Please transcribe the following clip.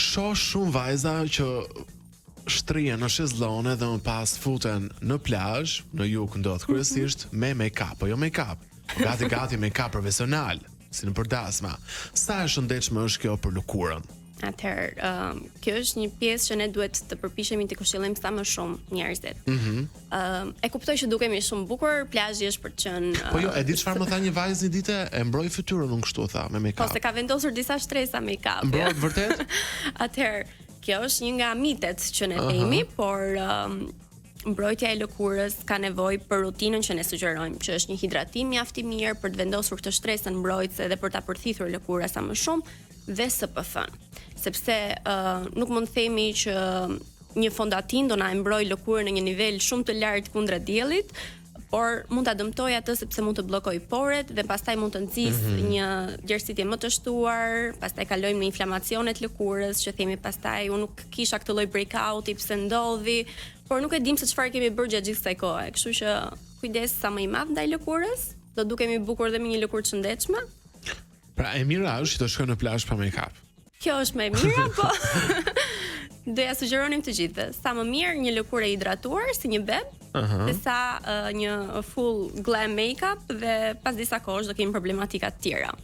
shoh shumë vajza që shtrihen në shezllone dhe më pas futen në plazh, në jug ndodh kryesisht me make-up, po jo make-up. Gati make-up profesional, si në përdasma. Sa e shëndetshme është kjo për lëkurën? Atëherë, kjo është një pjesë që ne duhet të përpiqemi të këshillojmë sa më shumë njerëzit. E kuptoj që dukemi shumë bukur, plazhi është për të qenë. Po jo, e di çfarë më tha një vajzë një ditë, e mbroi fytyrën unë kështu tha me make-up. Po se ka vendosur disa shtresa make-up. Mbrojt vërtet? Atëherë, kjo është një nga mitet që ne themi, por mbrojtja e lëkurës ka nevojë për rutinën që ne sugjerojmë, që është një hidratim mjaft i mirë për të vendosur këtë shtresën mbrojtëse dhe për ta përthithur lëkura sa më shumë dhe SPF-n. Sepse nuk mund të themi që një fondatin do na e mbrojë lëkurën në një nivel shumë të lartë kundra diellit, por mund ta dëmtojë atë sepse mund të bllokojë poret dhe pastaj mund të nxjisë një gjersitje më të shtuar, pastaj kalojmë në inflamacione të lëkurës, që themi pastaj unë nuk kisha këtë lloj breakouti, pse ndodhi, por nuk e dim se çfarë kemi bërë gjatë gjithë kësaj kohe. Kështu që kujdes sa më i madh ndaj lëkurës, do dukemi bukur dhe me një lëkurë të shëndetshme. Pra e mira është që të shkojmë në plazh pa make-up. Kjo është më e mira, po doja sugjeronim të gjithë, sa më mirë një lëkurë e hidratuar si një beb, sesa një full glam make-up dhe pas disa kohësh do kemi problematika të tjera.